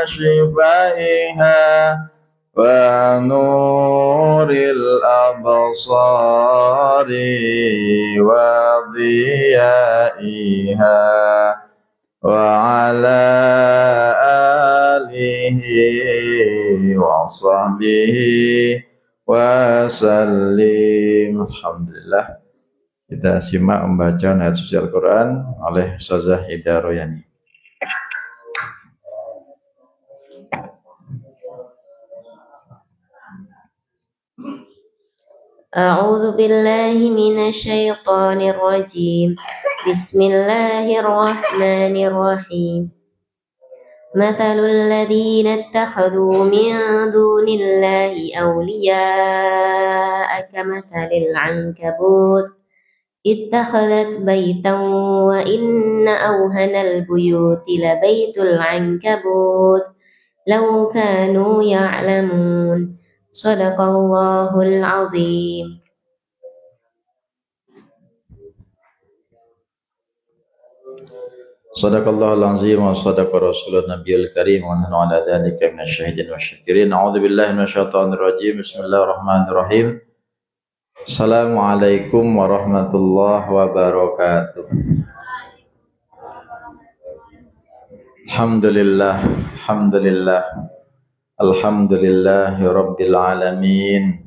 وشفائها ونور الأبصار وضيائها وعلى آله وصحبه wasallim. Alhamdulillah, kita simak membaca ayat suci Al-Quran oleh Ustazah Ida Royani. A'udzu billahi minasy syaithanir rajim. Bismillahirrahmanirrahim. Mathalul ladzina ittakhadhu min dunillahi awliya'a kamathalil 'ankabut ittakhadhat baitan wa inna awhanal buyuti labaitul 'ankabut law kanu ya'lamun. Shadaqallahul 'azim. Sadaqallahul azim wa sadaqa rasulun nabiyul karim wa nahnu ala dzalika minasyahidin wasyakirin. A'udzu billahi minasyaitonir rajim. Bismillahirrahmanirrahim. Assalamualaikum warahmatullahi wabarakatuh. Alhamdulillah, alhamdulillah, alhamdulillahi rabbil alamin.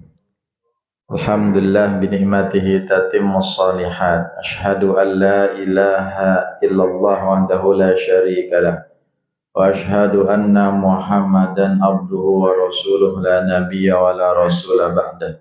Alhamdulillah binikmatihi tatimmus salihat. Ashhadu an la ilaha illallah wahdahu la syarika lah. Wa ashhadu anna Muhammadan abduhu wa rasuluh la nabiyya wa la rasula ba'dah.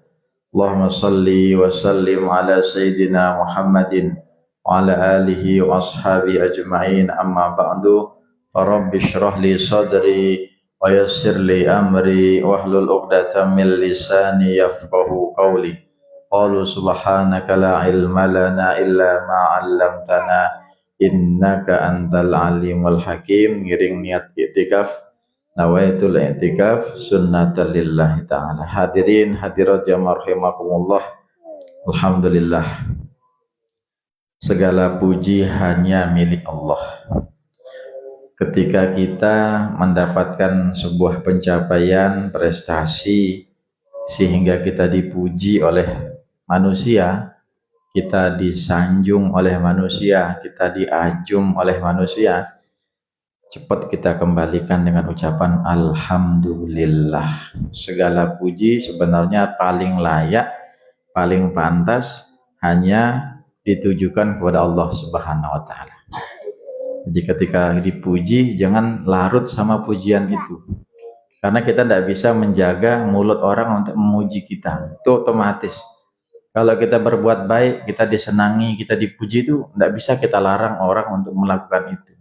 Allahumma salli wa sallim ala sayyidina Muhammadin wa ala alihi wa ashabi ajma'in, amma ba'du. Rabbi shrah li sadri wa yassir li amri wahlul 'uqdatam min lisani yafqahu qawli. Qalu subhanaka la ilma lana illa ma 'allamtana innaka antal alimul hakim. Ngiring niat i'tikaf, nawaitul i'tikaf sunnatan lillahi ta'ala. Hadirin hadirat jamaah rahimakumullah. Alhamdulillah, segala puji hanya milik Allah. Ketika kita mendapatkan sebuah pencapaian, prestasi, sehingga kita dipuji oleh manusia, kita disanjung oleh manusia, kita diajum oleh manusia, cepat kita kembalikan dengan ucapan Alhamdulillah. Segala puji sebenarnya paling layak, paling pantas hanya ditujukan kepada Allah Subhanahu wa Ta'ala. Jadi ketika dipuji, jangan larut sama pujian itu, karena kita tidak bisa menjaga mulut orang untuk memuji kita. Itu otomatis. Kalau kita berbuat baik, kita disenangi, kita dipuji, itu tidak bisa kita larang orang untuk melakukan itu.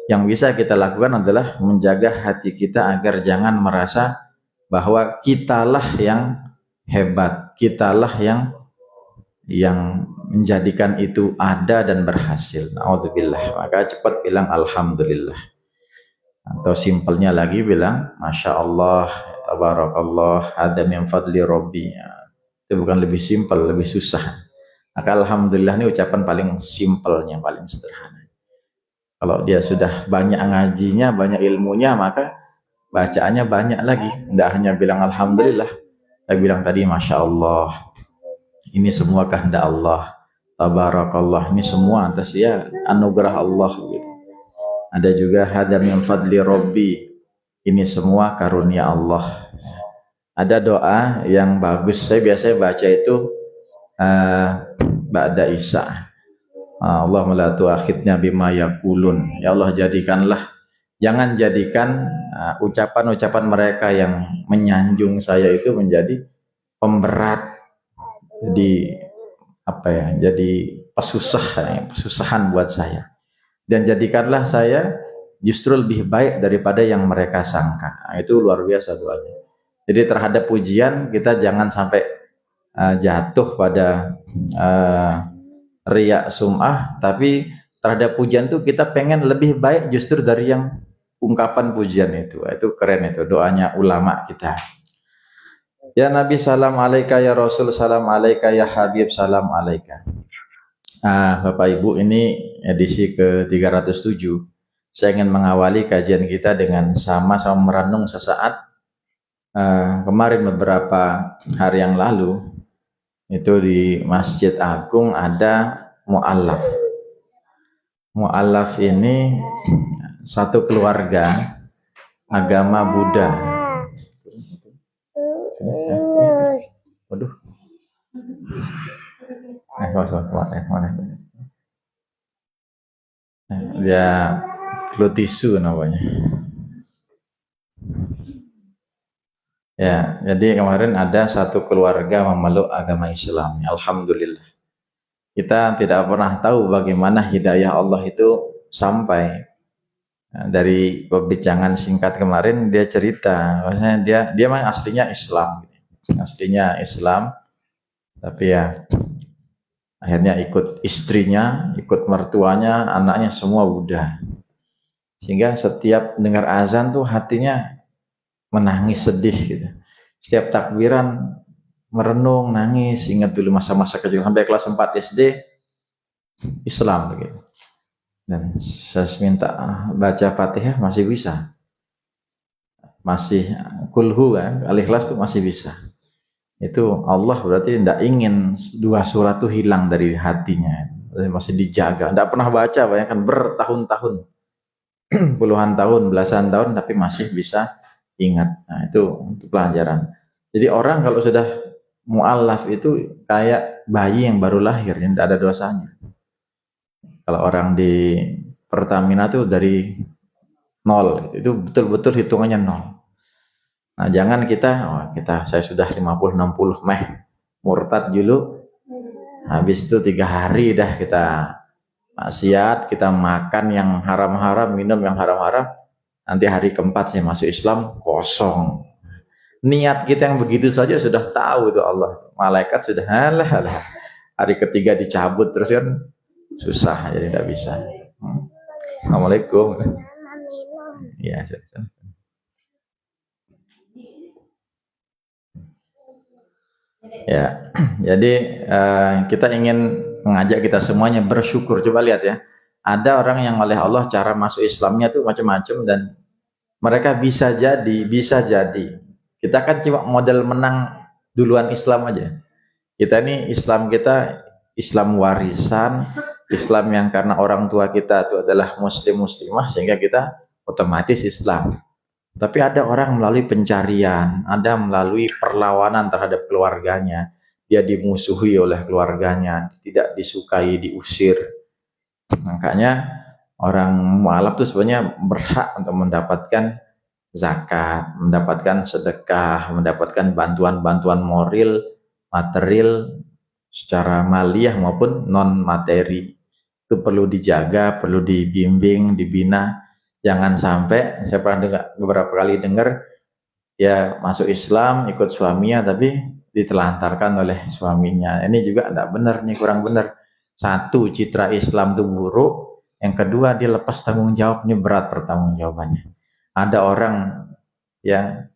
Yang bisa kita lakukan adalah menjaga hati kita agar jangan merasa bahwa kitalah yang hebat, kitalah yang menjadikan itu ada dan berhasil. Na'udzubillah. Maka cepat bilang Alhamdulillah. Atau simpelnya lagi bilang Masya Allah, Tabarakallah, ada min fadli Rabbi. Itu bukan lebih simpel, lebih susah. Maka Alhamdulillah ini ucapan paling simpelnya, paling sederhana. Kalau dia sudah banyak ngajinya, banyak ilmunya, maka bacaannya banyak lagi. Tidak hanya bilang Alhamdulillah, saya bilang tadi Masya Allah, ini semua kehendak Allah, Tabarakallah, ini semua atas ya anugerah Allah gitu. Ada juga hada min fadli Rabbi, ini semua karunia Allah. Ada doa yang bagus, saya biasanya baca itu ba'da Isya. Allahumma la tu'akhidna bima yaqulun. Ya Allah, jangan jadikan ucapan-ucapan mereka yang menyanjung saya itu menjadi pemberat, jadi pesusahan buat saya. Dan jadikanlah saya justru lebih baik daripada yang mereka sangka. Itu luar biasa doanya. Jadi terhadap pujian kita jangan sampai jatuh pada riya sum'ah, tapi terhadap pujian itu kita pengen lebih baik justru dari yang ungkapan pujian itu. Itu keren, itu doanya ulama kita. Ya Nabi salam alaika, ya Rasul salam alaika, ya Habib salam alaika. Bapak Ibu, ini edisi ke-307. Saya ingin mengawali kajian kita dengan sama-sama merenung sesaat. Kemarin beberapa hari yang lalu, itu di Masjid Agung ada mu'allaf. Mu'allaf ini satu keluarga agama Buddha. Waduh. Dia flu tisu namanya. Ya, jadi kemarin ada satu keluarga memeluk agama Islam. Alhamdulillah. Kita tidak pernah tahu bagaimana hidayah Allah itu sampai. Dari perbincangan singkat kemarin dia cerita, maksudnya dia memang aslinya Islam, tapi ya akhirnya ikut istrinya, ikut mertuanya, anaknya semua Buddha. Sehingga setiap dengar azan tuh hatinya menangis sedih gitu. Setiap takbiran merenung, nangis, ingat dulu masa-masa kecil sampai kelas 4 SD Islam begitu. Dan saya minta baca Fatihah masih bisa. Masih kulhu kan, Al-Ikhlas itu masih bisa. Itu Allah berarti tidak ingin dua surat itu hilang dari hatinya. Masih dijaga. Tidak pernah baca, bayangkan bertahun-tahun. Puluhan tahun, belasan tahun, tapi masih bisa ingat. Nah, itu untuk pelajaran. Jadi orang kalau sudah mu'allaf itu kayak bayi yang baru lahir, yang tidak ada dosanya. Kalau orang di Pertamina itu dari nol, itu betul-betul hitungannya nol. Nah, jangan saya sudah 50-60 murtad dulu, habis itu 3 hari dah kita maksiat, kita makan yang haram-haram, minum yang haram-haram, nanti hari keempat saya masuk Islam, kosong. Niat kita yang begitu saja sudah tahu itu Allah. Malaikat sudah halah. Hari ketiga dicabut terus kan susah, jadi tidak bisa. Assalamualaikum. Ya, ya. Jadi kita ingin mengajak kita semuanya bersyukur. Coba lihat ya, ada orang yang oleh Allah cara masuk Islamnya tuh macam-macam dan mereka bisa jadi. Kita kan cuma model menang duluan Islam aja. Kita ini Islam kita Islam warisan, Islam yang karena orang tua kita itu adalah muslimah sehingga kita otomatis Islam. Tapi ada orang melalui pencarian, ada melalui perlawanan terhadap keluarganya. Dia dimusuhi oleh keluarganya, tidak disukai, diusir. Makanya orang mu'alaf itu sebenarnya berhak untuk mendapatkan zakat, mendapatkan sedekah, mendapatkan bantuan-bantuan moral, material, secara maliyah maupun non materi. Itu perlu dijaga, perlu dibimbing, dibina. Jangan sampai, saya pernah beberapa kali dengar ya masuk Islam ikut suaminya tapi ditelantarkan oleh suaminya. Ini juga tidak benar nih, kurang benar. Satu, citra Islam itu buruk. Yang kedua, dia lepas tanggung jawab, ini berat pertanggungjawabannya. Ada orang ya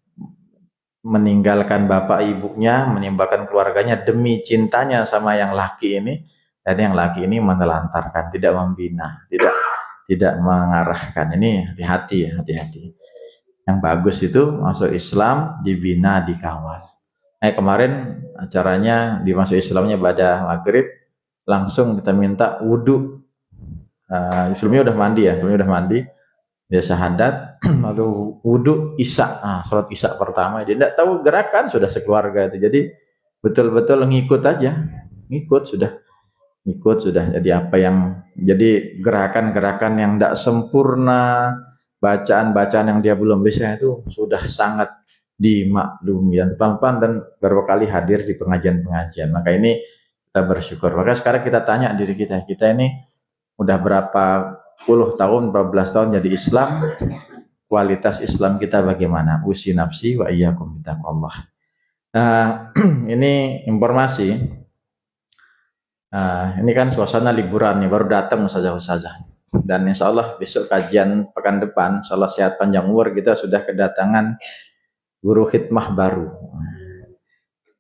meninggalkan bapak ibunya, meninggalkan keluarganya demi cintanya sama yang laki ini, dan yang laki ini menelantarkan, tidak membina, tidak mengarahkan. Ini hati-hati. Yang bagus itu masuk Islam, dibina, dikawal. Kemarin acaranya di masuk Islamnya pada maghrib, langsung kita minta wudhu. Sebelumnya udah mandi, dia syahadat, lalu wudhu isya, sholat isya pertama. Dia tidak tahu gerakan, sudah sekeluarga itu. Jadi betul-betul ngikut aja, ngikut sudah. Jadi apa yang jadi gerakan-gerakan yang tidak sempurna, bacaan-bacaan yang dia belum bisa itu sudah sangat dimaklumi dan pelan-pelan dan beberapa kali hadir di pengajian-pengajian. Maka ini kita bersyukur. Maka sekarang kita tanya diri kita ini udah berapa puluh tahun, berapa belas tahun jadi Islam, kualitas Islam kita bagaimana? Usi nafsi wa iyyakum bittaqwallah. Ini informasi. Ini kan suasana liburan nih, baru datang ustazah. Dan insya Allah besok kajian pekan depan, insya Allah sehat panjang umur, kita sudah kedatangan guru khidmah baru.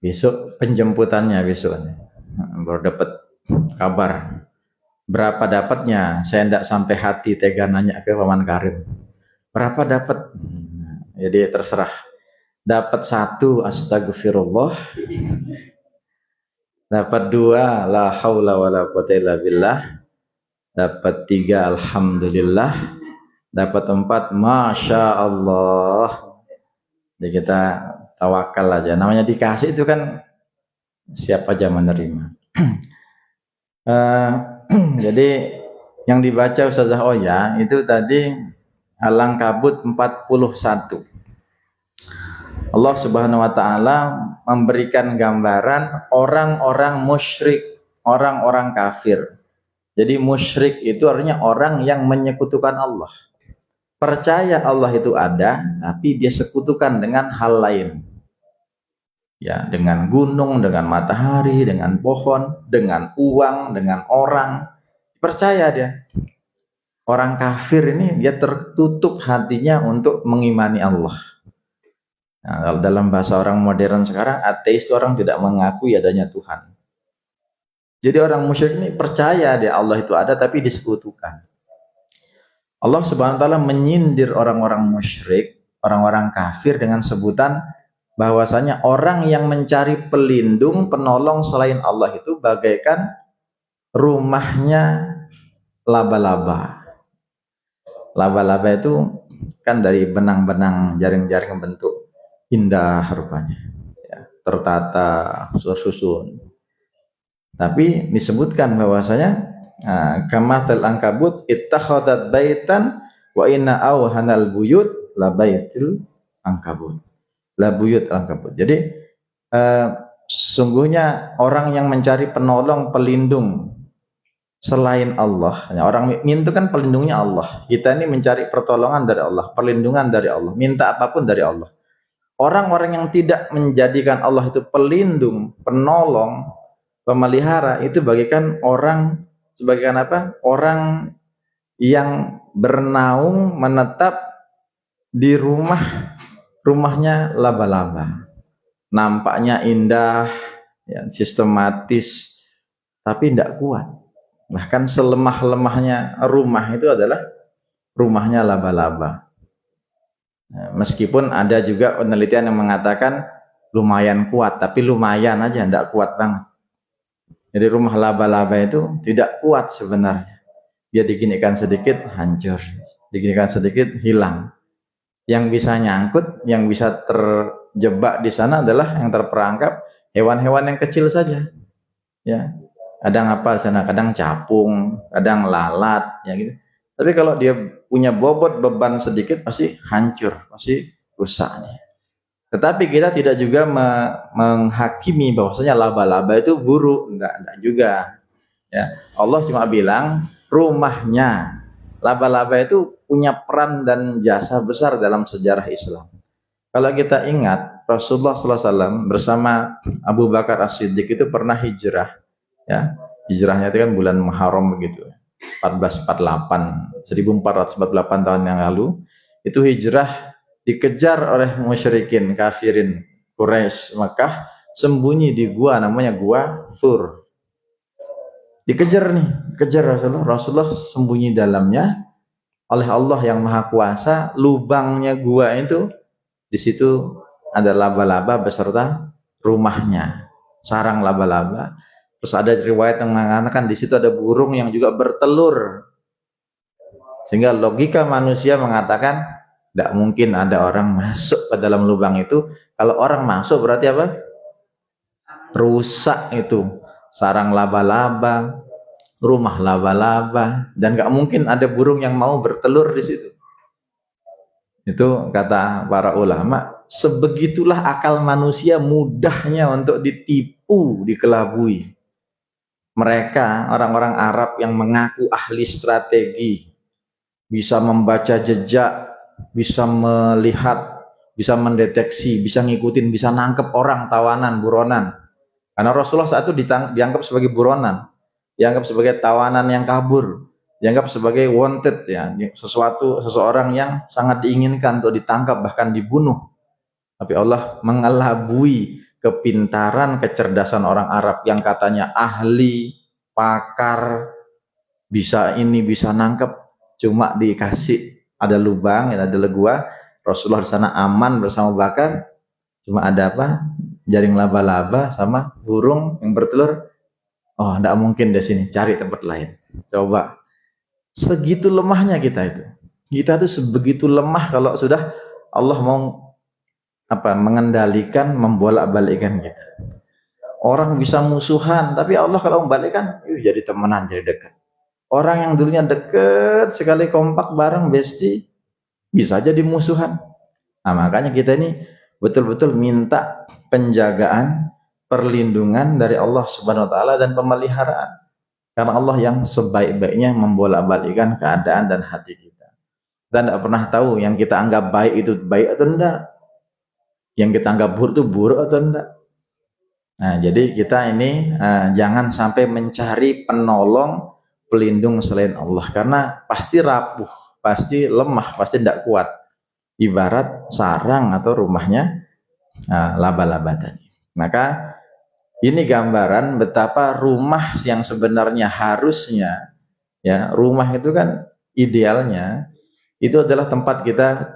Besok penjemputannya baru dapat kabar. Berapa dapatnya? Saya tidak sampai hati tega nanya ke Paman Karim. Berapa dapat? Jadi terserah. Dapat 1, astagfirullah. Dapat 2, la haula wala quwata illa billah. Dapat 3, alhamdulillah. Dapat 4, masya Allah. Jadi kita tawakal aja. Namanya dikasih itu kan siapa aja menerima. Jadi yang dibaca Ustazah Oya itu tadi Al-Ankabut 41. Allah Subhanahu wa taala memberikan gambaran orang-orang musyrik, orang-orang kafir. Jadi musyrik itu artinya orang yang menyekutukan Allah. Percaya Allah itu ada, tapi dia sekutukan dengan hal lain. Ya, dengan gunung, dengan matahari, dengan pohon, dengan uang, dengan orang. Percaya dia. Orang kafir ini dia tertutup hatinya untuk mengimani Allah. Nah, kalau dalam bahasa orang modern sekarang, ateis itu orang tidak mengakui adanya Tuhan. Jadi orang musyrik ini percaya dia Allah itu ada tapi disekutukan. Allah Subhanahu wa taala menyindir orang-orang musyrik, orang-orang kafir dengan sebutan bahwasanya orang yang mencari pelindung, penolong selain Allah itu bagaikan rumahnya laba-laba. Laba-laba itu kan dari benang-benang jaring-jaring bentuk indah rupanya, ya, tertata, susun. Tapi disebutkan bahwasanya kamatal ankabut ittakhadat baitan wa inna awhanal buyut la baitil ankabut. La buyut ankabut. Jadi sungguhnya orang yang mencari penolong, pelindung selain Allah. Orang minta kan pelindungnya Allah. Kita ini mencari pertolongan dari Allah, perlindungan dari Allah, minta apapun dari Allah. Orang-orang yang tidak menjadikan Allah itu pelindung, penolong, pemelihara itu bagaikan orang sebagaikan apa? Orang yang bernaung menetap di rumahnya laba-laba. Nampaknya indah, ya, sistematis, tapi tidak kuat. Bahkan selemah-lemahnya rumah itu adalah rumahnya laba-laba. Nah, meskipun ada juga penelitian yang mengatakan lumayan kuat, tapi lumayan aja, tidak kuat banget. Jadi rumah laba-laba itu tidak kuat sebenarnya. Dia diginikan sedikit, hancur. Diginikan sedikit, hilang. Yang bisa nyangkut, yang bisa terjebak di sana adalah yang terperangkap hewan-hewan yang kecil saja. Ya, kadang apa di sana, kadang capung, kadang lalat, ya gitu. Tapi kalau dia punya bobot beban sedikit pasti hancur, pasti rusaknya. Tetapi kita tidak juga menghakimi bahwasanya laba-laba itu buruk, enggak juga. Ya, Allah cuma bilang rumahnya laba-laba itu punya peran dan jasa besar dalam sejarah Islam. Kalau kita ingat Rasulullah SAW bersama Abu Bakar As-Siddiq itu pernah hijrah, ya, hijrahnya itu kan bulan Muharram begitu, 1448 tahun yang lalu itu hijrah, dikejar oleh musyrikin kafirin Quraisy Makkah, sembunyi di gua namanya gua Thur. Dikejar nih, kejar Rasulullah sembunyi dalamnya oleh Allah yang Maha Kuasa. Lubangnya gua itu di situ ada laba-laba beserta rumahnya, sarang laba-laba. Terus ada riwayat yang mengatakan di situ ada burung yang juga bertelur. Sehingga logika manusia mengatakan tidak mungkin ada orang masuk ke dalam lubang itu. Kalau orang masuk berarti apa? Rusak itu sarang laba-laba, rumah laba-laba, dan nggak mungkin ada burung yang mau bertelur di situ. Itu kata para ulama, sebegitulah akal manusia mudahnya untuk ditipu, dikelabui. Mereka orang-orang Arab yang mengaku ahli strategi, bisa membaca jejak, bisa melihat, bisa mendeteksi, bisa ngikutin, bisa nangkep orang tawanan, buronan. Karena Rasulullah saat itu dianggap sebagai buronan, dianggap sebagai tawanan yang kabur, dianggap sebagai wanted, ya, seseorang yang sangat diinginkan untuk ditangkap bahkan dibunuh. Tapi Allah mengelabui kepintaran, kecerdasan orang Arab yang katanya ahli, pakar, bisa ini bisa nangkep, cuma dikasih ada lubang, ada gua. Rasulullah di sana aman bersama Bakar, cuma ada apa? Jaring laba-laba sama burung yang bertelur. Oh, enggak mungkin di sini, cari tempat lain. Coba. Segitu lemahnya kita itu. Kita tuh sebegitu lemah kalau sudah Allah mau mengendalikan, membolak-balikkan kita. Orang bisa musuhan, tapi Allah kalau membalikkan, jadi temenan, jadi dekat. Orang yang dulunya deket sekali, kompak bareng, bestie, bisa jadi musuhan. Nah, makanya kita ini betul-betul minta penjagaan, perlindungan dari Allah Subhanahu wa taala dan pemeliharaan. Karena Allah yang sebaik-baiknya membolak-balikkan keadaan dan hati kita. Dan tidak pernah tahu yang kita anggap baik itu baik atau enggak. Yang kita anggap buruk itu buruk atau enggak. Nah, jadi kita ini jangan sampai mencari penolong, pelindung selain Allah. Karena pasti rapuh, pasti lemah, pasti tidak kuat. Ibarat sarang atau rumahnya laba-laba tadi. Maka ini gambaran betapa rumah yang sebenarnya harusnya, ya, rumah itu kan idealnya itu adalah tempat kita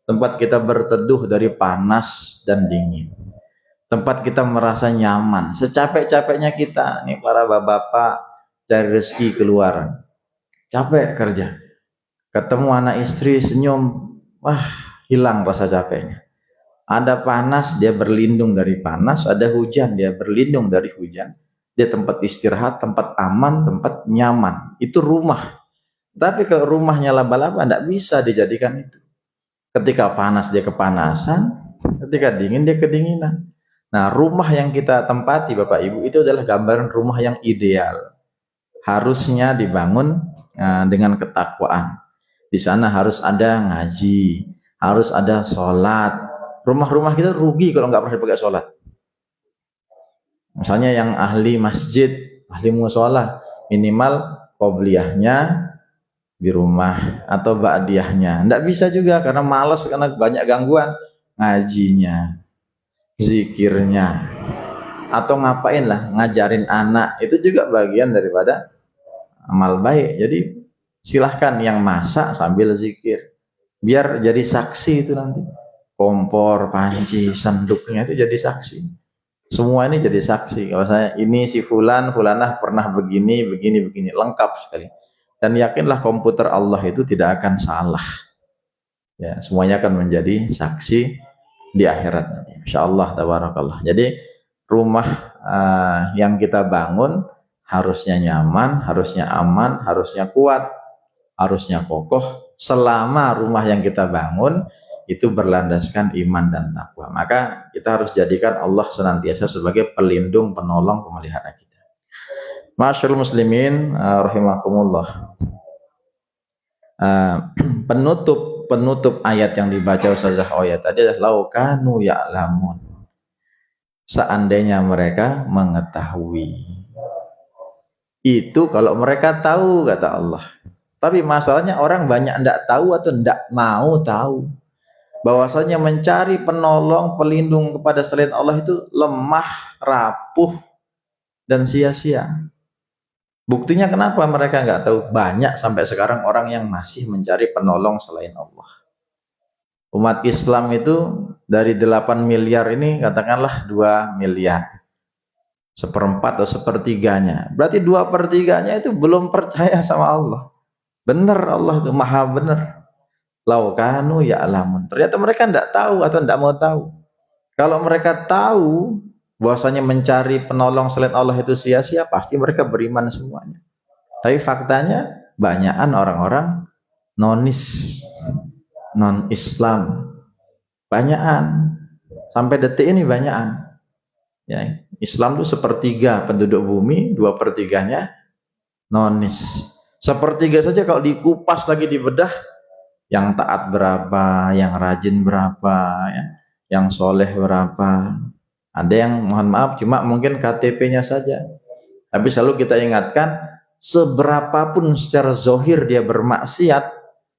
tempat kita berteduh dari panas dan dingin. Tempat kita merasa nyaman. Secapek-capeknya kita, nih para bapak-bapak cari rezeki keluar, capek kerja, ketemu anak istri senyum, wah hilang rasa capeknya. Ada panas, dia berlindung dari panas. Ada hujan, dia berlindung dari hujan. Dia tempat istirahat, tempat aman, tempat nyaman. Itu rumah. Tapi kalau rumahnya laba-laba, tidak bisa dijadikan itu. Ketika panas, dia kepanasan. Ketika dingin, dia kedinginan. Nah, rumah yang kita tempati, Bapak Ibu, itu adalah gambaran rumah yang ideal. Harusnya dibangun dengan ketakwaan. Di sana harus ada ngaji, harus ada sholat. Rumah-rumah kita rugi kalau nggak pernah dipakai sholat. Misalnya yang ahli masjid, ahli musola, minimal qobliyahnya di rumah atau ba'diyahnya. Nggak bisa juga karena malas, karena banyak gangguan. Ngajinya, zikirnya, atau ngapain lah, ngajarin anak, itu juga bagian daripada amal baik. Jadi silahkan yang masak sambil zikir, biar jadi saksi itu nanti. Kompor, panci, senduknya itu jadi saksi. Semua ini jadi saksi. Kalau saya ini si fulan, fulanah pernah begini, lengkap sekali. Dan yakinlah komputer Allah itu tidak akan salah. Ya, semuanya akan menjadi saksi di akhirat nanti. Insyaallah tabarakallah. Jadi rumah yang kita bangun harusnya nyaman, harusnya aman, harusnya kuat, harusnya kokoh selama rumah yang kita bangun itu berlandaskan iman dan takwa. Maka kita harus jadikan Allah senantiasa sebagai pelindung, penolong, pemelihara kita. Masyaallah muslimin rahimakumullah. Penutup ayat yang dibaca Ustazah Oya tadi adalah laukanu ya'lamun. Seandainya mereka mengetahui. Itu kalau mereka tahu, kata Allah. Tapi masalahnya orang banyak tidak tahu atau tidak mau tahu. Bahwasanya mencari penolong, pelindung kepada selain Allah itu lemah, rapuh, dan sia-sia. Buktinya kenapa mereka nggak tahu? Banyak sampai sekarang orang yang masih mencari penolong selain Allah. Umat Islam itu dari 8 miliar ini katakanlah 2 miliar. 1/4 atau 1/3-nya. Berarti 2/3-nya itu belum percaya sama Allah. Benar, Allah itu maha benar. Laukanu ya'lamun. Ternyata mereka tidak tahu atau tidak mau tahu. Kalau mereka tahu bahwasanya mencari penolong selain Allah itu sia-sia, pasti mereka beriman semuanya. Tapi faktanya banyakan orang-orang non-Islam. Banyakan. Sampai detik ini banyakan. Ya, Islam itu 1/3 penduduk bumi, 2/3-nya nonis. 1/3 saja kalau dikupas lagi dibedah, yang taat berapa, yang rajin berapa, ya, yang soleh berapa. Ada yang mohon maaf cuma mungkin KTP-nya saja. Tapi selalu kita ingatkan, seberapapun secara zohir dia bermaksiat,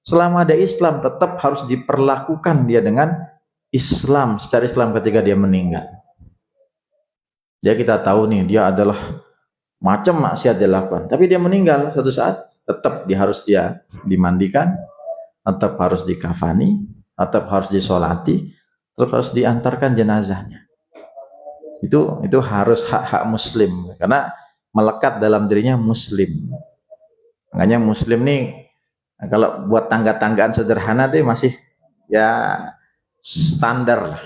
selama ada Islam tetap harus diperlakukan dia dengan Islam, secara Islam ketika dia meninggal. Dia kita tahu nih, dia adalah macam maksiat dia lakukan, tapi dia meninggal suatu saat, tetap dia dimandikan, tetap harus dikafani, tetap harus disolati, tetap harus diantarkan jenazahnya. Itu harus hak-hak muslim, karena melekat dalam dirinya muslim. Makanya muslim nih, kalau buat tangga-tanggaan sederhana tuh masih ya standar lah.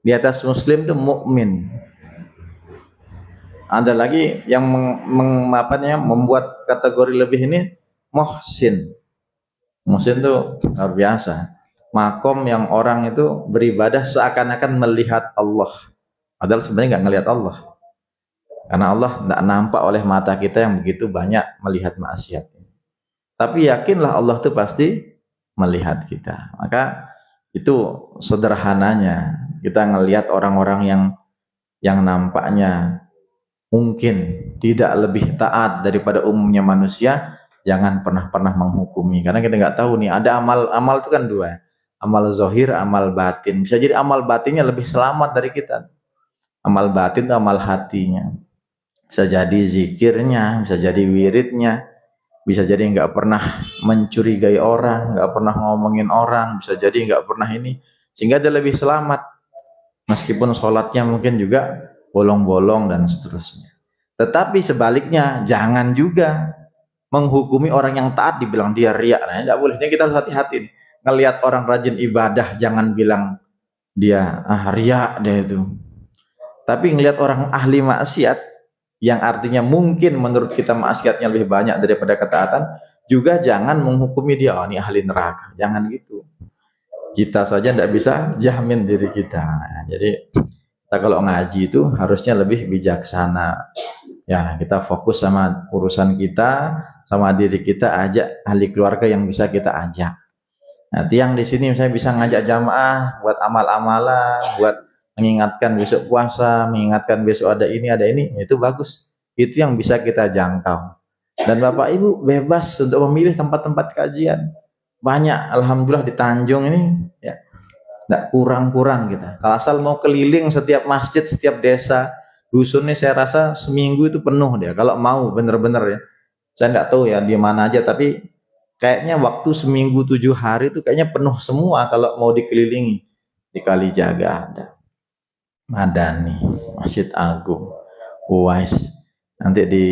Di atas muslim tuh mukmin. Ada lagi yang membuat kategori lebih ini muhsin. Muhsin tuh luar biasa. Makom yang orang itu beribadah seakan-akan melihat Allah. Padahal sebenarnya nggak ngelihat Allah. Karena Allah tidak nampak oleh mata kita yang begitu banyak melihat maksiat. Tapi yakinlah Allah tuh pasti melihat kita. Maka itu sederhananya kita ngelihat orang-orang yang nampaknya mungkin tidak lebih taat daripada umumnya manusia, jangan pernah menghukumi, karena kita nggak tahu nih, ada amal itu kan dua, amal zahir, amal batin. Bisa jadi amal batinnya lebih selamat dari kita. Amal batin itu amal hatinya, bisa jadi zikirnya, bisa jadi wiridnya, bisa jadi nggak pernah mencurigai orang, nggak pernah ngomongin orang, bisa jadi nggak pernah ini, sehingga dia lebih selamat, meskipun sholatnya mungkin juga bolong-bolong dan seterusnya. Tetapi sebaliknya, jangan juga menghukumi orang yang taat dibilang dia riak. Nah, tidak boleh. Kita harus hati-hati. Ngelihat orang rajin ibadah, jangan bilang dia riak deh itu. Tapi ngelihat orang ahli maksiat, yang artinya mungkin menurut kita maksiatnya lebih banyak daripada ketaatan, juga jangan menghukumi dia, oh ini ahli neraka. Jangan gitu. Kita saja tidak bisa jamin diri kita. Nah, jadi kita kalau ngaji itu harusnya lebih bijaksana. Ya, kita fokus sama urusan kita, sama diri kita, ajak ahli keluarga yang bisa kita ajak. Nanti yang di sini saya bisa ngajak jamaah buat amal-amalan, buat mengingatkan besok puasa, mengingatkan besok ada ini, itu bagus. Itu yang bisa kita jangkau. Dan Bapak Ibu bebas untuk memilih tempat-tempat kajian. Banyak, alhamdulillah di Tanjung ini, ya. Nggak kurang-kurang kita. Kalau asal mau keliling setiap masjid, setiap desa, dusun nih saya rasa seminggu itu penuh dia. Kalau mau bener-bener ya. Saya nggak tahu ya di mana aja, tapi kayaknya waktu seminggu 7 hari itu kayaknya penuh semua kalau mau dikelilingi. Di Kalijaga ada, Madani, Masjid Agung, Uwais, nanti di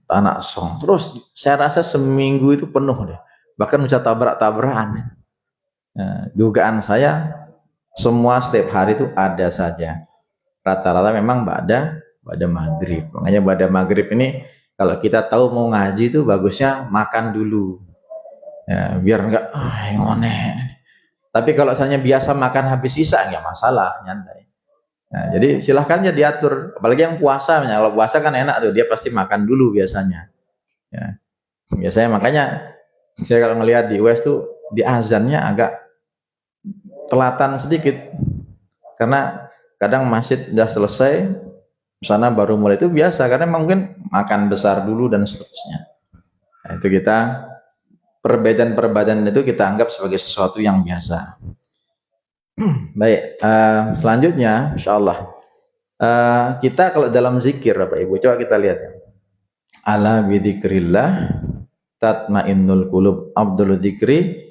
Tanah Song. Terus saya rasa seminggu itu penuh deh. Bahkan bisa tabrak-tabrakan. Nah, dugaan saya semua setiap hari itu ada saja. Rata-rata memang pada maghrib. Makanya pada maghrib ini kalau kita tahu mau ngaji itu bagusnya makan dulu. Ya, biar enggak yang aneh. Tapi kalau misalnya biasa makan habis isya enggak masalah, nyantai. Nah, jadi silahkan aja diatur. Apalagi yang puasa, kalau puasa kan enak tuh, dia pasti makan dulu biasanya. Ya. Biasanya makanya saya kalau ngelihat di US tuh di azannya agak telatan sedikit, karena kadang masjid udah selesai, sana baru mulai, itu biasa karena mungkin makan besar dulu dan seterusnya. Nah, itu kita perbedaan itu kita anggap sebagai sesuatu yang biasa. Baik, selanjutnya insyaallah kita kalau dalam zikir Bapak Ibu, coba kita lihat ya. Ala bidzikrillah tatmainnul qulub, abdul dzikri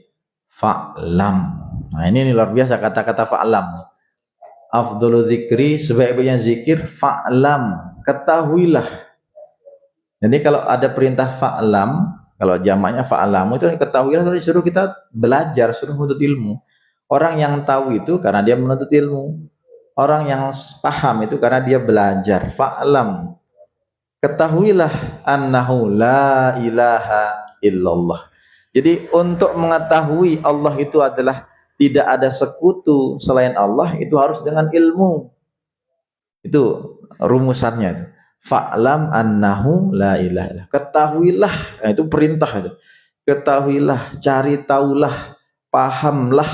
fa'lam. Nah, ini luar biasa kata-kata fa'lam. Afdhalu dzikri, sebaik-baiknya zikir, fa'lam, ketahuilah. Jadi kalau ada perintah fa'lam, kalau jamaknya fa'lamu itu ketahuilah, itu disuruh kita belajar, suruh menuntut ilmu. Orang yang tahu itu karena dia menuntut ilmu. Orang yang paham itu karena dia belajar. Fa'lam, ketahuilah annahu la ilaha illallah. Jadi untuk mengetahui Allah itu adalah tidak ada sekutu selain Allah, itu harus dengan ilmu. Itu rumusannya itu. Fa'lam annahu la ilaha illallah. Ketahuilah, nah, itu perintah itu. Ketahuilah, cari tahulah, pahamlah.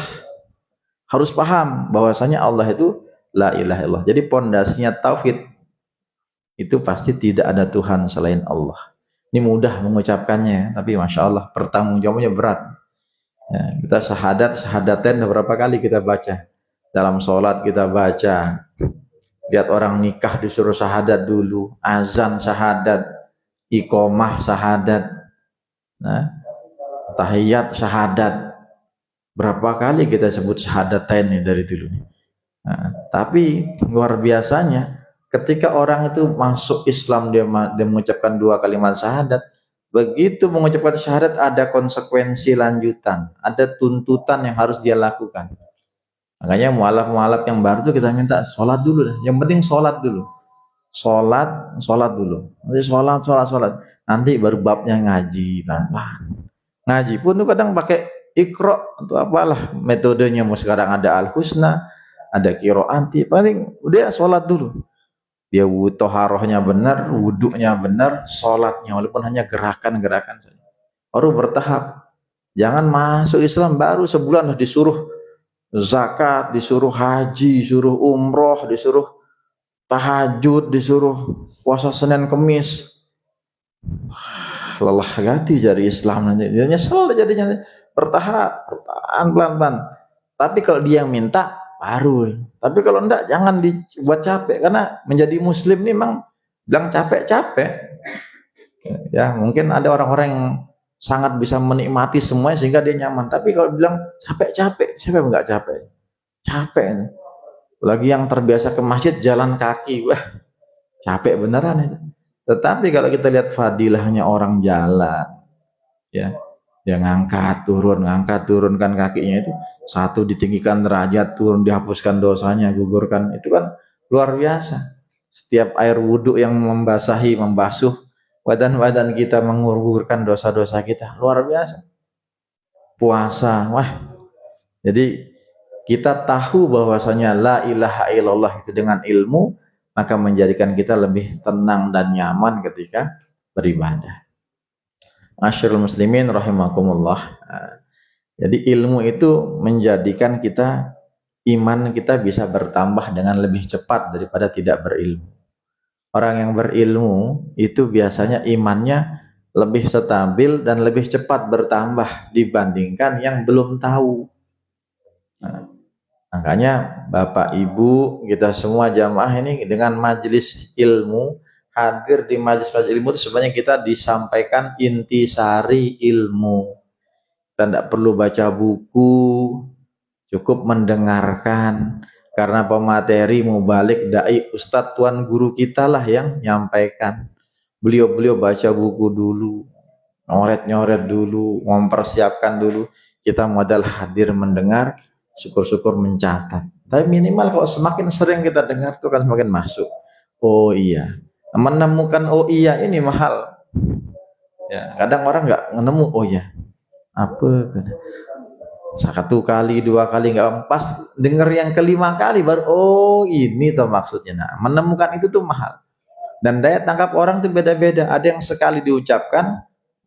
Harus paham bahwasanya Allah itu la ilaha illallah. Jadi pondasinya tauhid. Itu pasti tidak ada Tuhan selain Allah. Ini mudah mengucapkannya, tapi masya Allah pertanggungjawabannya berat. Ya, kita syahadaten berapa kali kita baca dalam sholat, kita baca Lihat orang nikah disuruh syahadat dulu, azan syahadat, iqomah syahadat, nah, tahiyat syahadat. Berapa kali kita sebut syahadatain nih dari dulu. Nah, tapi luar biasanya ketika orang itu masuk Islam, dia mengucapkan dua kalimat syahadat, begitu mengucapkan syahadat ada konsekuensi lanjutan, ada tuntutan yang harus dia lakukan. Makanya mualaf-mualaf yang baru tuh kita minta sholat dulu deh. Yang penting sholat dulu. Sholat dulu. Nanti sholat. Nanti baru babnya ngaji pelan-pelan. Ngaji pun tuh kadang pakai ikro atau apalah metodenya. Mau sekarang ada al-husna, ada kiroanti. Paling udah sholat dulu. Dia toharohnya benar, wuduknya benar, sholatnya walaupun hanya gerakan-gerakan saja. Baru bertahap. Jangan masuk Islam baru sebulan disuruh zakat, disuruh haji, disuruh umroh, disuruh tahajud, disuruh puasa Senin Kemis. Lelah ganti jadi Islam nanti. Dia nyesel jadinya. Bertahap, pelan-pelan. Tapi kalau dia yang minta, baru. Tapi kalau enggak, jangan dibuat capek. Karena menjadi muslim ini memang bilang capek-capek. Ya, mungkin ada orang-orang yang sangat bisa menikmati semuanya sehingga dia nyaman. Tapi kalau bilang capek-capek, siapa yang enggak capek? Capek ini. Lagi yang terbiasa ke masjid jalan kaki, wah capek beneran itu. Tetapi kalau kita lihat fadilahnya orang jalan, ya, yang ngangkat turunkan kakinya itu, satu ditinggikan derajat, turun dihapuskan dosanya, gugurkan, itu kan luar biasa. Setiap air wudhu yang membasuh badan-badan kita, mengugurkan dosa-dosa kita, luar biasa. Puasa, wah, jadi kita tahu bahwasanya la ilaha illallah itu dengan ilmu, maka menjadikan kita lebih tenang dan nyaman ketika beribadah. Masyarul muslimin rahimakumullah. Jadi ilmu itu menjadikan iman kita bisa bertambah dengan lebih cepat daripada tidak berilmu. Orang yang berilmu itu biasanya imannya lebih stabil dan lebih cepat bertambah dibandingkan yang belum tahu. Nah, makanya Bapak Ibu kita semua jamaah ini dengan majelis ilmu, hadir di majelis ilmu itu sebenarnya kita disampaikan intisari ilmu. Kita tidak perlu baca buku, cukup mendengarkan, karena pemateri mubalik dai ustadz tuan guru kita lah yang nyampaikan. Beliau baca buku dulu, nyoret dulu, mempersiapkan dulu. Kita modal hadir mendengar, syukur-syukur mencatat. Tapi minimal kalau semakin sering kita dengar itu kan semakin masuk. Oh iya, menemukan oh iya ini mahal. Ya, kadang orang nggak nemu oh iya apa satu kali dua kali nggak pas, denger yang kelima kali baru oh ini tuh maksudnya. Nah, menemukan itu tuh mahal. Dan daya tangkap orang tuh beda-beda. Ada yang sekali diucapkan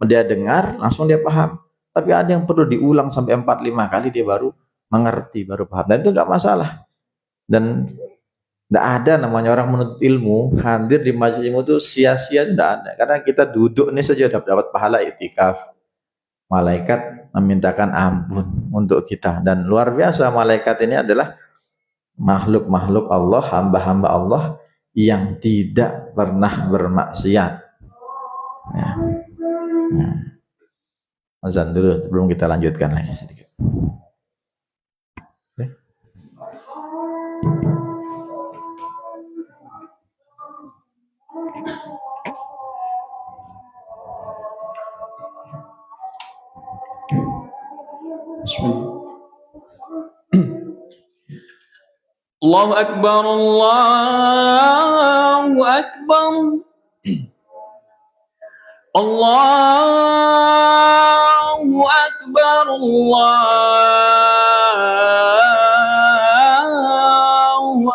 dia dengar langsung dia paham, tapi ada yang perlu diulang sampai 4-5 kali dia baru mengerti, baru paham. Dan itu nggak masalah. Dan tidak ada namanya orang menuntut ilmu hadir di majelis ilmu itu sia-sia, tidak ada. Karena kita duduk ini saja dapat pahala iktikaf. Malaikat memintakan ampun untuk kita, dan luar biasa malaikat ini adalah makhluk-makhluk Allah, hamba-hamba Allah yang tidak pernah bermaksiat. Ya. Nah. Azan dulu sebelum kita lanjutkan lagi sedikit. Allahu Akbar, Allahu Akbar, Allahu Akbar, Allahu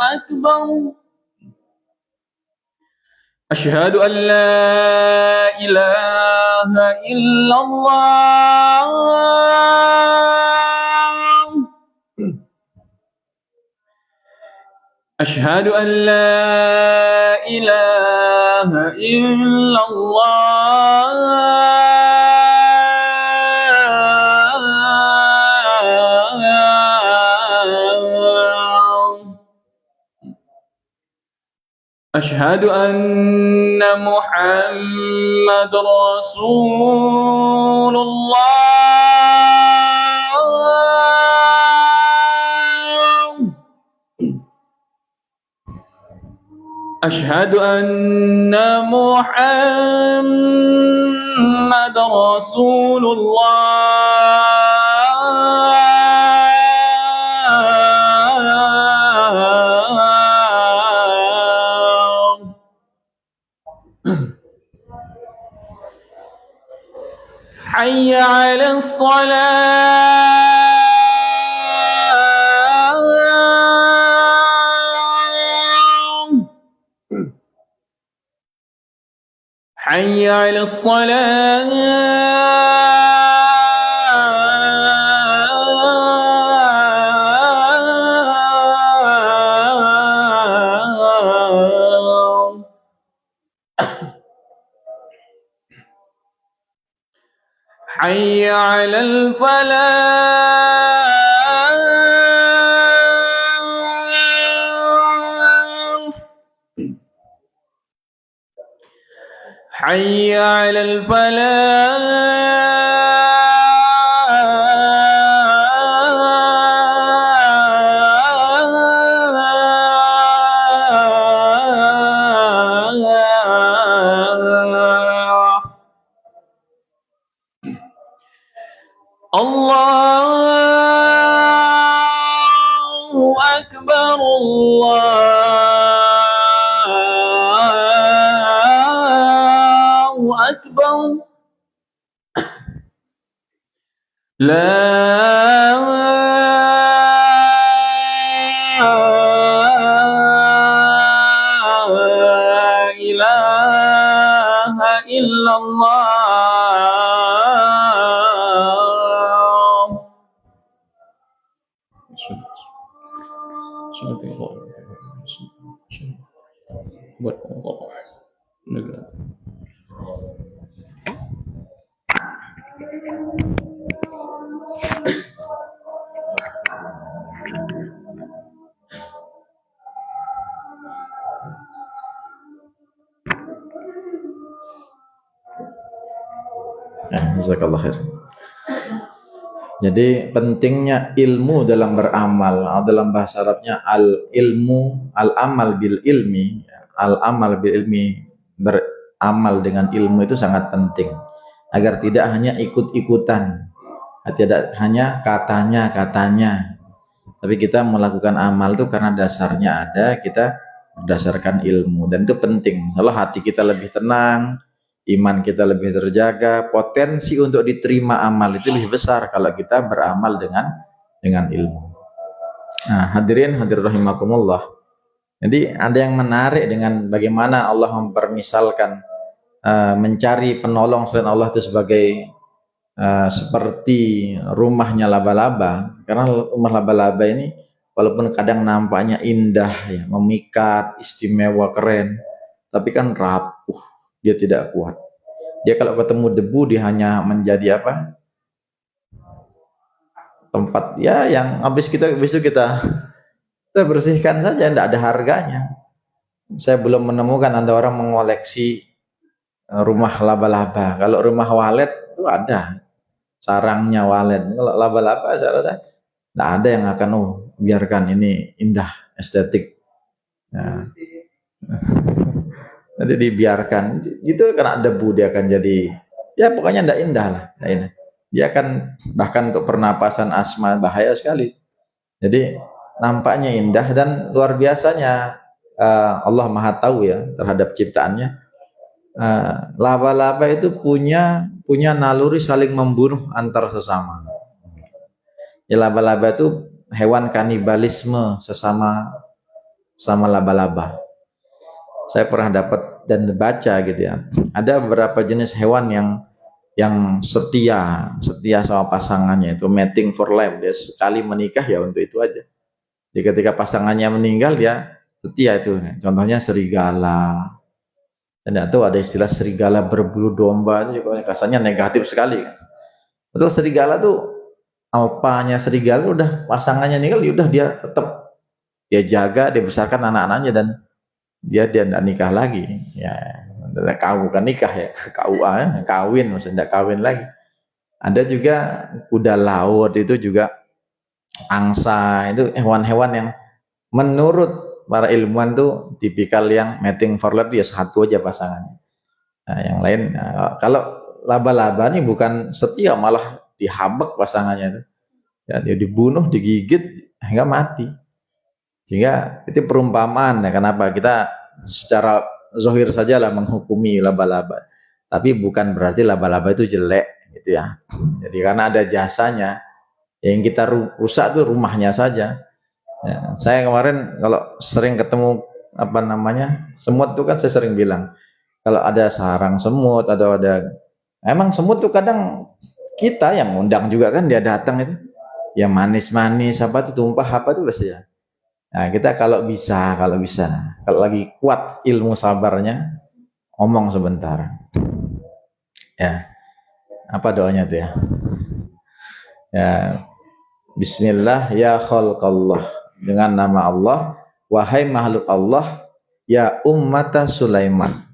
Akbar. Asyhadu an la ilaha illallah. Asyhadu an la ilaha illallah. أشهد أن محمد رسول الله أشهد أن محمد رسول الله حي على الصلاة حي على الصلاة حي على الفلاح حي على الفلاح الله أكبر الله أكبر لا إله إلا الله buat Allah negara. Ya, jazakallah khair. Jadi pentingnya ilmu dalam beramal. Dalam bahasa Arabnya al-ilmu, al-amal bil ilmi. Al-amal bil ilmi, beramal dengan ilmu itu sangat penting. Agar tidak hanya ikut-ikutan, tidak hanya katanya, tapi kita melakukan amal itu karena dasarnya ada, kita berdasarkan ilmu, dan itu penting. Kalau hati kita lebih tenang, iman kita lebih terjaga, potensi untuk diterima amal itu lebih besar kalau kita beramal dengan ilmu. Nah, hadirin rahimakumullah. Jadi ada yang menarik dengan bagaimana Allah mempermisalkan mencari penolong selain Allah itu sebagai seperti rumahnya laba-laba. Karena rumah laba-laba ini walaupun kadang nampaknya indah ya, memikat, istimewa, keren, tapi kan rapuh, dia tidak kuat. Dia kalau ketemu debu dia hanya menjadi apa? Tempat ya yang habis itu kita bersihkan saja, tidak ada harganya. Saya belum menemukan ada orang mengoleksi rumah laba-laba. Kalau rumah walet itu ada sarangnya walet. Kalau laba-laba saya rasa tidak ada yang akan biarkan ini indah, estetik. Ya. Nanti dibiarkan itu kena debu dia akan jadi ya pokoknya tidak indah lah. Dia akan bahkan untuk pernapasan asma bahaya sekali. Jadi nampaknya indah dan luar biasanya Allah Maha tahu ya terhadap ciptaannya. Laba-laba itu punya naluri saling membunuh antar sesama. Ya, laba-laba itu hewan kanibalisme sesama laba-laba. Saya pernah dapat dan baca gitu ya. Ada beberapa jenis hewan yang setia sama pasangannya, itu mating for life. Dia sekali menikah ya untuk itu aja. Jadi ketika pasangannya meninggal dia setia itu. Contohnya serigala. Tidak tahu ada istilah serigala berbulu domba itu juga kasarnya negatif sekali. Betul, serigala tuh alpanya serigala udah pasangannya meninggal, udah dia tetap dia jaga, dia besarkan anak-anaknya dan dia tidak nikah lagi. Ya, kau bukan nikah ya, KUA, kawin maksudnya tidak kawin lagi. Ada juga kuda laut itu juga angsa, itu hewan-hewan yang menurut para ilmuwan tuh tipikal yang mating for love, ya satu aja pasangannya. Nah, yang lain, kalau laba-laba nih bukan setia, malah dihabek pasangannya itu. Ya, dia dibunuh, digigit hingga mati. Sehingga itu perumpamaan ya, kenapa kita secara zahir sajalah menghukumi laba-laba. Tapi bukan berarti laba-laba itu jelek gitu ya. Jadi karena ada jasanya, yang kita rusak tuh rumahnya saja. Ya, saya kemarin kalau sering ketemu apa namanya semut tuh kan saya sering bilang, kalau ada sarang semut atau ada, emang semut tuh kadang kita yang undang juga kan, dia datang itu yang manis-manis apa tuh, tumpah apa tuh pasti ya. Nah, kita kalau bisa kalau lagi kuat ilmu sabarnya, ngomong sebentar ya, apa doanya tuh ya, ya Bismillah ya khalqallah, dengan nama Allah, wahai makhluk Allah, ya ummata Sulaiman,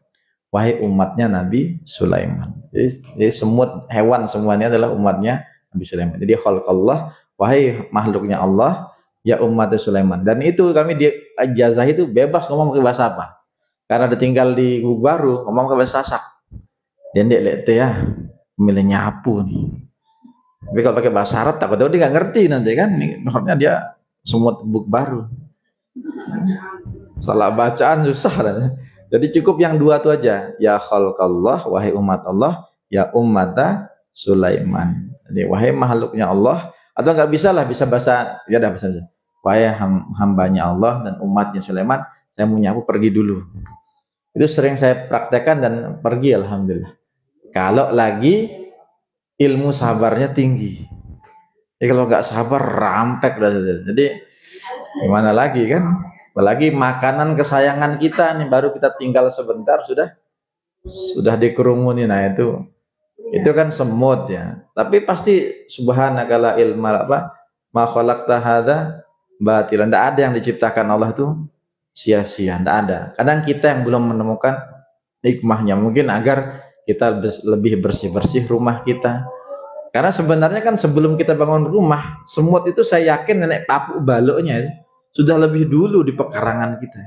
wahai umatnya Nabi Sulaiman. Jadi semut, hewan semuanya adalah umatnya Nabi Sulaiman. Jadi khalqallah, wahai makhluknya Allah, ya umat Sulaiman. Dan itu kami di ijazah itu bebas ngomong pakai bahasa apa. Karena ada tinggal di Gubuk Baru, ngomong pakai bahasa Sasak. Dan dia lihat ya, memilih nyapu nih. Tapi kalau pakai bahasa Arab takut dia nggak ngerti nanti kan. Maksudnya dia semut Gubuk Baru. Salah bacaan susah. Jadi cukup yang dua itu aja. Ya khalqallah, wahai umat Allah, ya ummata Sulaiman. Jadi wahai makhluknya Allah, atau nggak bisa lah, bisa bahasa, ya dah bahasa aja. Wahai hambanya Allah dan umatnya Sulaiman, saya mau nyapu, pergi dulu. Itu sering saya praktekkan dan pergi, alhamdulillah. Kalau lagi ilmu sabarnya tinggi. Jadi kalau nggak sabar, rampek. Jadi gimana lagi kan? Apalagi makanan kesayangan kita nih, baru kita tinggal sebentar sudah dikerumuni. Nah itu kan semut ya. Tapi pasti subhanaka la ilma apa ma khalaqta hadza batilan. Tidak ada yang diciptakan Allah itu sia-sia, tidak ada. Kadang kita yang belum menemukan hikmahnya, mungkin agar kita lebih bersih-bersih rumah kita. Karena sebenarnya kan sebelum kita bangun rumah, semut itu saya yakin nenek papu baloknya sudah lebih dulu di pekarangan kita.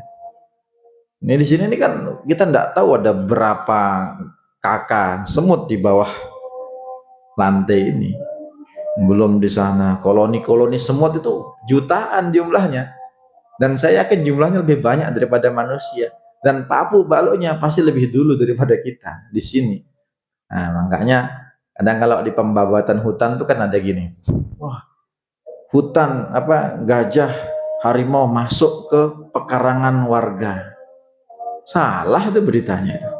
Ini di sini ini kan kita tidak tahu ada berapa kakak semut di bawah lantai ini. Belum di sana koloni-koloni semut itu jutaan jumlahnya. Dan saya yakin jumlahnya lebih banyak daripada manusia. Dan papu baloknya pasti lebih dulu daripada kita di sini. Nah, makanya kadang kalau di pembabatan hutan itu kan ada gini. Wah, hutan apa gajah, harimau masuk ke pekarangan warga. Salah itu beritanya itu.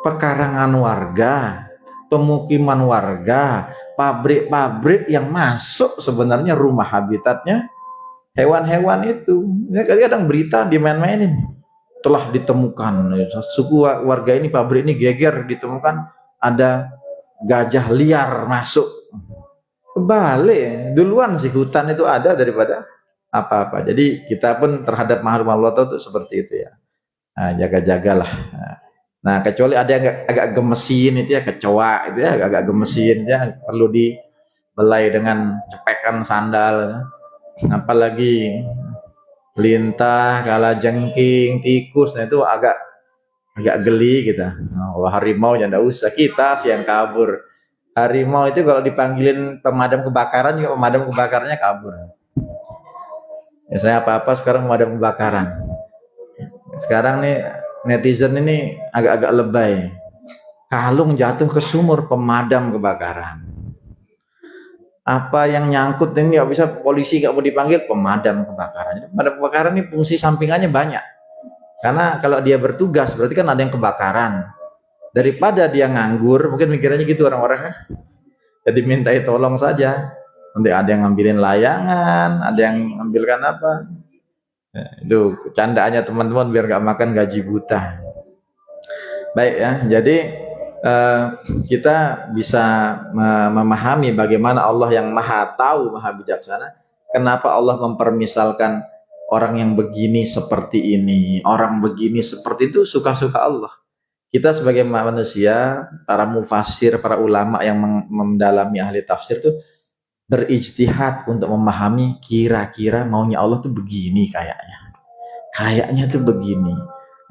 Pekarangan warga, pemukiman warga, pabrik-pabrik yang masuk sebenarnya rumah habitatnya hewan-hewan itu. Ya, kadang berita dimain-mainin. Telah ditemukan suku warga ini, pabrik ini geger, ditemukan ada gajah liar masuk. Kebalik, duluan sih hutan itu ada daripada apa-apa. Jadi kita pun terhadap makhluk Allah itu seperti itu ya. Nah, jaga-jagalah. Nah, kecuali ada yang agak gemesin itu ya, kecoa itu ya, agak gemesin ya, perlu dibelai dengan cepekan sandal. Apalagi lintah, kalajengking, tikus, nah itu agak geli kita. Oh, harimau ya enggak usah, kita sih yang kabur. Harimau itu kalau dipanggilin pemadam kebakaran juga pemadam kebakarannya kabur. Ya saya apa-apa sekarang pemadam kebakaran. Sekarang nih netizen ini agak-agak lebay. Kalung jatuh ke sumur, pemadam kebakaran. Apa yang nyangkut ini nggak bisa, polisi nggak mau dipanggil, pemadam kebakaran. Pemadam kebakaran ini fungsi sampingannya banyak. Karena kalau dia bertugas berarti kan ada yang kebakaran. Daripada dia nganggur, mungkin mikirnya gitu orang-orang kan. Jadi mintai tolong saja. Nanti ada yang ngambilin layangan, ada yang ngambilkan apa. Ya, itu candaannya teman-teman biar nggak makan gaji buta. Baik ya, jadi kita bisa memahami bagaimana Allah yang maha tahu, maha bijaksana. Kenapa Allah mempermisalkan orang yang begini seperti ini, orang begini seperti itu, suka-suka Allah. Kita sebagai manusia, para mufasir, para ulama yang mendalami ahli tafsir tuh berijtihad untuk memahami kira-kira maunya Allah tuh begini kayaknya tuh begini.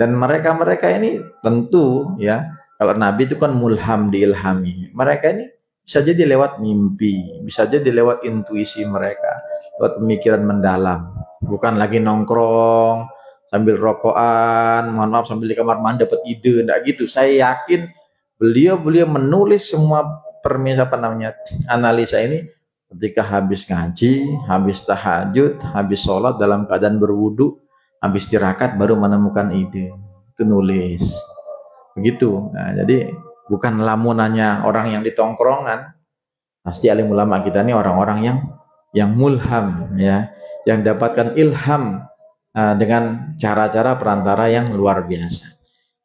Dan mereka ini tentu ya, kalau Nabi itu kan mulham, diilhami. Mereka ini bisa jadi lewat mimpi, bisa jadi lewat intuisi mereka, lewat pemikiran mendalam. Bukan lagi nongkrong sambil rokokan, mohon maaf, sambil di kamar mandi dapat ide, enggak gitu. Saya yakin beliau menulis semua analisa ini ketika habis ngaji, habis tahajud, habis sholat dalam keadaan berwudu, habis tirakat baru menemukan ide, itu nulis begitu. Nah, jadi bukan lamunannya orang yang di tongkrongan. Pasti alim ulama kita ini orang-orang yang mulham ya, yang dapatkan ilham dengan cara-cara perantara yang luar biasa.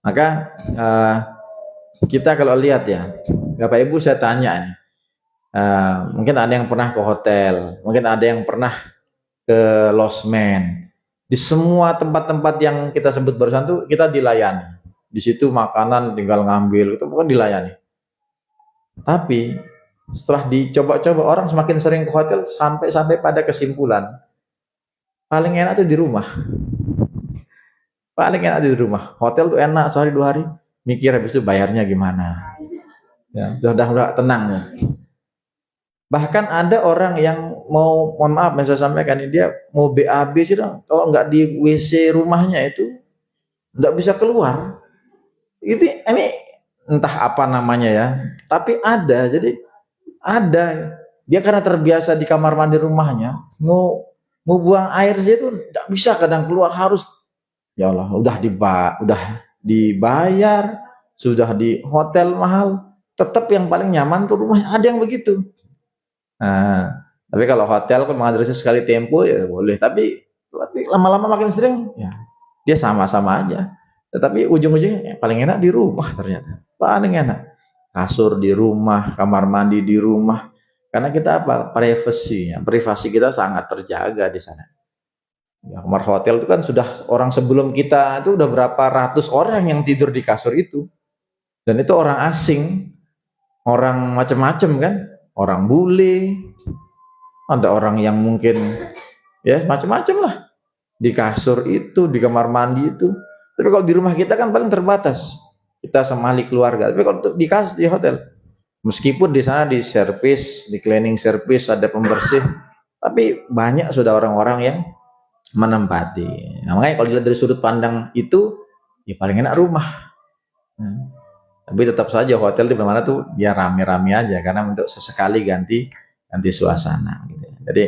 Maka kita kalau lihat ya, Bapak Ibu, saya tanya ini, mungkin ada yang pernah ke hotel, mungkin ada yang pernah ke losmen. Di semua tempat-tempat yang kita sebut barusan tuh kita dilayani. Di situ makanan tinggal ngambil, itu bukan dilayani. Tapi setelah dicoba-coba, orang semakin sering ke hotel sampai pada kesimpulan paling enak tuh di rumah. Paling enak di rumah. Hotel tuh enak sehari 2 hari, mikir habis itu bayarnya gimana. Ya, udah tenang ya. Bahkan ada orang yang mau, mohon maaf yang saya sampaikan ini, dia mau BAB sih dong, kalau nggak di WC rumahnya itu nggak bisa keluar. Ini entah apa namanya ya, tapi ada. Jadi ada, dia karena terbiasa di kamar mandi rumahnya, mau buang air sih itu nggak bisa, kadang keluar harus, ya Allah, udah dibayar, sudah di hotel mahal, tetap yang paling nyaman tuh rumahnya. Ada yang begitu. Nah, tapi kalau hotel kan mengadresi sekali tempo ya boleh, tapi lama-lama makin sering ya dia sama-sama aja. Tetapi ujung-ujungnya paling enak di rumah, ternyata paling enak kasur di rumah, kamar mandi di rumah, karena kita apa, privasi kita sangat terjaga di sana. Ya, kamar hotel itu kan sudah orang sebelum kita itu udah berapa ratus orang yang tidur di kasur itu, dan itu orang asing, orang macam-macam kan, orang bule, ada orang yang mungkin ya macam-macam lah di kasur itu, di kamar mandi itu. Tapi kalau di rumah kita kan paling terbatas, kita sama ahli keluarga. Tapi kalau di hotel, meskipun di sana di servis, di cleaning service ada pembersih, tapi banyak sudah orang-orang yang menempati. Nah, makanya kalau dilihat dari sudut pandang itu, ya paling enak rumah. Tapi tetap saja hotel di mana tuh dia rame-rame aja, karena untuk sesekali ganti suasana. Gitu. Jadi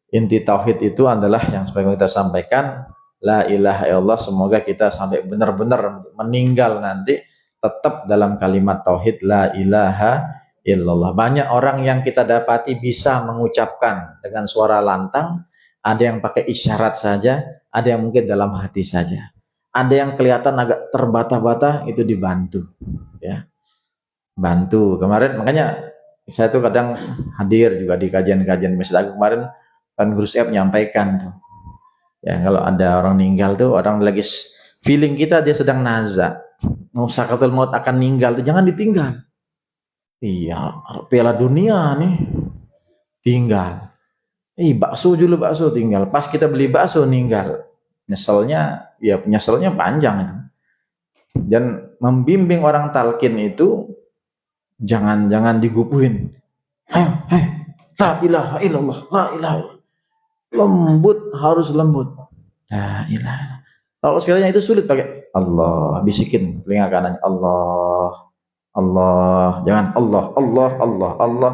inti tauhid itu adalah yang sebagai kita sampaikan, la ilaha illallah. Semoga kita sampai benar-benar meninggal nanti tetap dalam kalimat tauhid la ilaha illallah. Banyak orang yang kita dapati bisa mengucapkan dengan suara lantang, ada yang pakai isyarat saja, ada yang mungkin dalam hati saja. Ada yang kelihatan agak terbata-bata, itu dibantu ya. Bantu. Kemarin makanya saya tuh kadang hadir juga di kajian-kajian Masjid Agung. Kemarin kan Gus Ep menyampaikan tuh, ya kalau ada orang meninggal tuh, orang lagi feeling kita dia sedang nazak, mau sakaratul maut akan meninggal tuh, jangan ditinggal. Iya, Piala Dunia nih tinggal. Bakso tinggal. Pas kita beli bakso meninggal. Nyeselnya panjang itu. Dan membimbing orang talqin itu jangan digupuhin. La ilaha illallah, la ilaha illallah. Lembut, harus lembut. La ilaha. Kalau sekalinya itu sulit pakai Allah, bisikin telinga kanan, Allah, jangan Allah.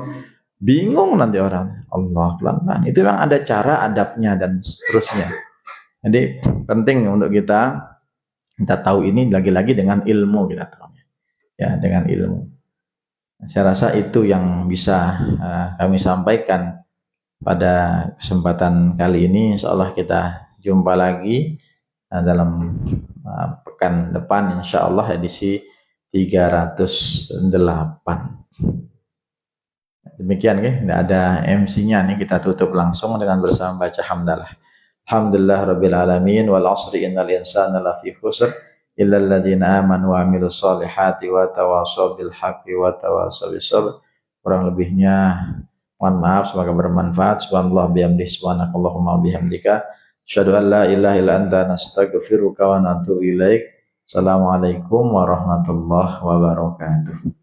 Bingung nanti orang. Allah pelan-pelan. Itu memang ada cara adabnya dan seterusnya. Jadi penting untuk kita tahu ini, lagi-lagi dengan ilmu kita tahu. Ya, dengan ilmu. Saya rasa itu yang bisa kami sampaikan pada kesempatan kali ini. Insyaallah kita jumpa lagi dalam pekan depan, insyaallah edisi 308. Demikian, tidak ada MC-nya nih, kita tutup langsung dengan bersama baca hamdalah. Alhamdulillah rabbil alamin wal asri innal insana lafi khusr illa alladziina amanu wa amilus solihati wa tawashaw bil haqqi wa tawashaw bis sabr. Kurang lebihnya mohon maaf, semoga bermanfaat. Subhanallah bihamdihi subhanakallahumma bihamdika asyhadu an la ilaha illa anta nastaghfiruka wa natubu ilaik. Assalamualaikum warahmatullahi wabarakatuh.